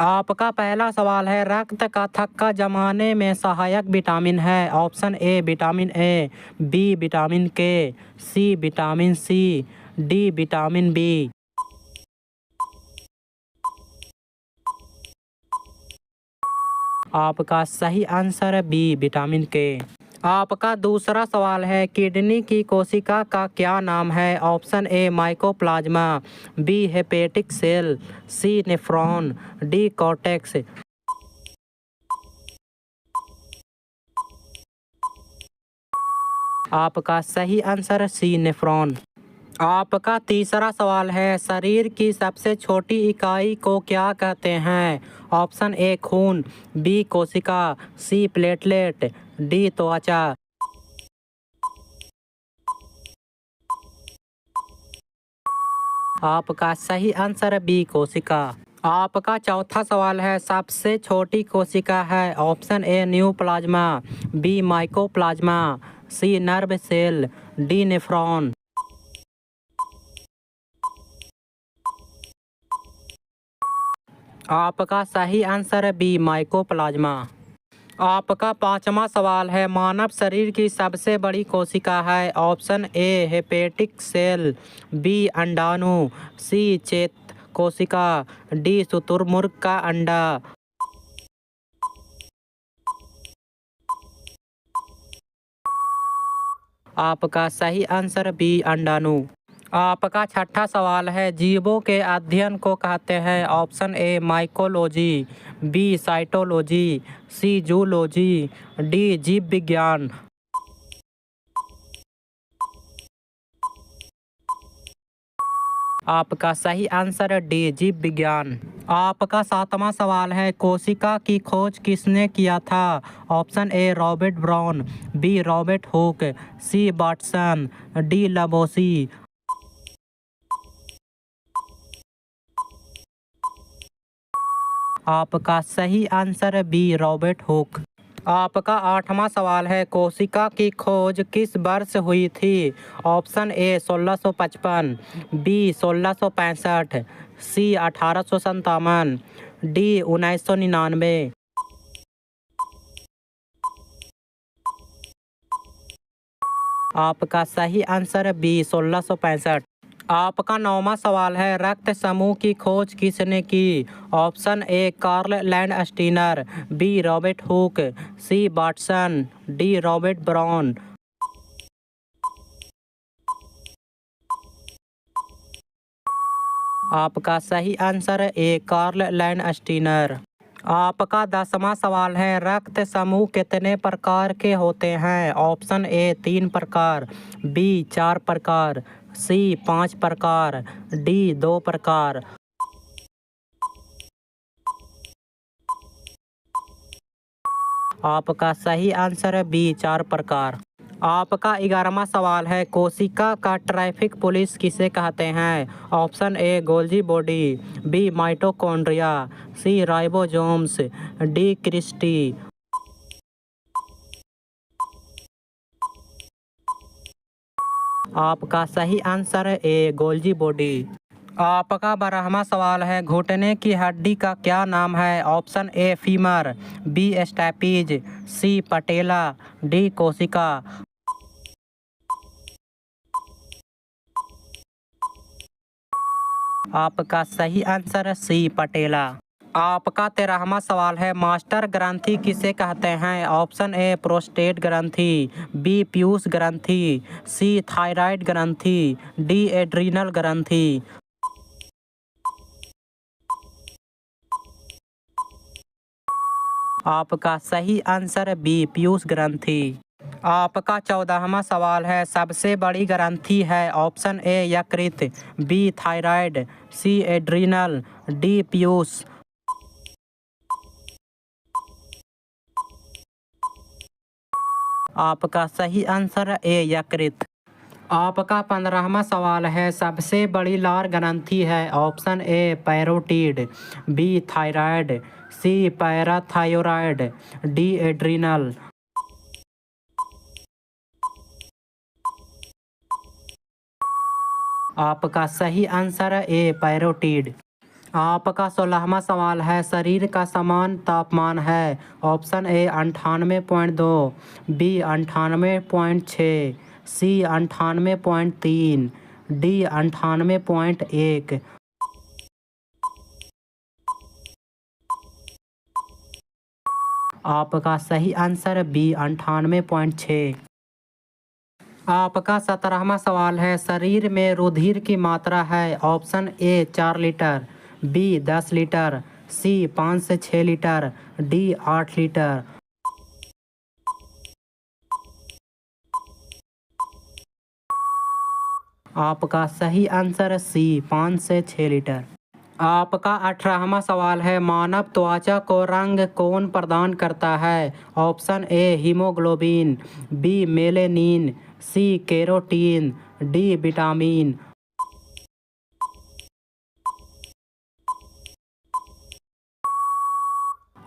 आपका पहला सवाल है, रक्त का थक्का जमाने में सहायक विटामिन है। Option A vitamin A, B vitamin K, C vitamin C, D vitamin B. आपका सही आंसर है बी विटामिन के। आपका दूसरा सवाल है, किडनी की कोशिका का क्या नाम है। Option A mycoplasma, B hepatic cell, C nephron, D cortex. आपका सही आंसर सी नेफ्रॉन। आपका तीसरा सवाल है, शरीर की सबसे छोटी इकाई को क्या कहते हैं। ऑप्शन ए खून, बी कोशिका, सी प्लेटलेट, डी त्वचा। आपका सही आंसर बी कोशिका। आपका चौथा सवाल है, सबसे छोटी कोशिका है। Option A neoplasma, B mycoplasma, C nerve cell, D nephron. आपका सही आंसर है बी माइकोप्लाज्मा। आपका पांचवा सवाल है, मानव शरीर की सबसे बड़ी कोशिका है। Option A hepatic cell, B अंडाणु, सी चेत कोशिका, डी शुतुरमुर्ग का अंडा। आपका सही आंसर बी अंडाणु। आपका छठा सवाल है, जीवों के अध्ययन को कहते हैं। Option A mycology, B cytology, C zoology, D जीव विज्ञान। आपका सही आंसर है डी जीव विज्ञान। आपका सातवां सवाल है, कोशिका की खोज किसने किया था। Option A Robert Brown, B Robert Hooke, C Watson, D Lavoisier. आपका सही आंसर है बी रॉबर्ट हुक। आपका आठवां सवाल है, कोशिका की खोज किस वर्ष हुई थी। Option A 1655, B 1665, C 1857, D 1999। आपका सही आंसर है बी 1665। आपका नौवां सवाल है, रक्त समूह की खोज किसने की। Option A Karl Landsteiner, B Robert Hooke, C Watson, D Robert Brown. आपका सही आंसर है ए कार्ल लैंडस्टीनर। आपका 10वां सवाल है, रक्त समूह कितने प्रकार के होते हैं। ऑप्शन ए 3 प्रकार, बी 4 प्रकार, सी 5 प्रकार, डी 2 प्रकार। आपका सही आंसर है बी 4 प्रकार। आपका 11वां सवाल है, कोशिका का ट्रैफिक पुलिस किसे कहते हैं। Option A Golgi body, B mitochondria, C ribosomes, D cristae. आपका सही आंसर है ए गोल्जी बॉडी। आपका 12वां सवाल है, घुटने की हड्डी का क्या नाम है। Option A femur, B stapes, C patella, D कोशिका। आपका सही आंसर है सी पटेला। आपका 13वां सवाल है, मास्टर ग्रंथि किसे कहते हैं। ऑप्शन ए प्रोस्टेट ग्रंथि, बी पीयूष ग्रंथि, सी थायराइड ग्रंथि, डी एड्रीनल ग्रंथि। आपका सही आंसर है बी पीयूष ग्रंथि। आपका 14वां सवाल है, सबसे बड़ी ग्रंथि है। ऑप्शन ए यकृत, बी थायराइड, सी एड्रीनल, डी पीयूष। आपका सही आंसर है ए यकृत। आपका 15वां सवाल है, सबसे बड़ी लार ग्रंथि है। Option A parotid, B thyroid, C parathyroid, D adrenal. आपका सही आंसर है ए पैरोटिड। आपका 16वां सवाल है, शरीर का समान तापमान है। Option A 98.2, B 98.6, C 98.3, D 98.1। आपका सही आंसर बी 98.6। आपका 17वां सवाल है, शरीर में रुधिर की मात्रा है। Option A 4 litre, B 10 litre, C 5 से 6 लीटर, डी 8 लीटर। आपका सही आंसर सी 5 से 6 लीटर। आपका 18वां सवाल है, मानव त्वचा को रंग कौन प्रदान करता है। Option A haemoglobin, B melanin, C carotene, D vitamin.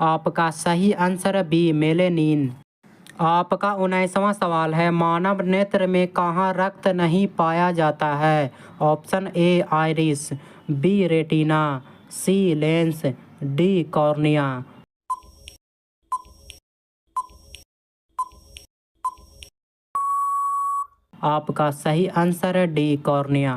आपका सही आंसर बी मेलेनिन। आपका 19वां सवाल है, मानव नेत्र में कहाँ रक्त नहीं पाया जाता है। Option A iris, B retina, C lens, D cornea. आपका सही आंसर डी कॉर्निया।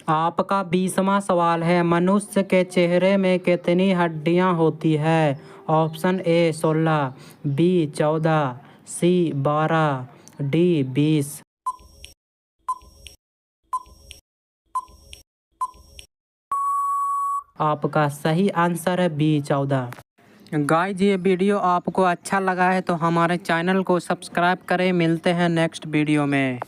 आपका 20वां सवाल है, मनुष्य के चेहरे में कितनी हड्डियां होती है। Option A 16, B 14, C 12, D 20। आपका सही आंसर है बी 14। गाइज ये वीडियो आपको अच्छा लगा है तो हमारे चैनल को सब्सक्राइब करें। मिलते हैं नेक्स्ट वीडियो में।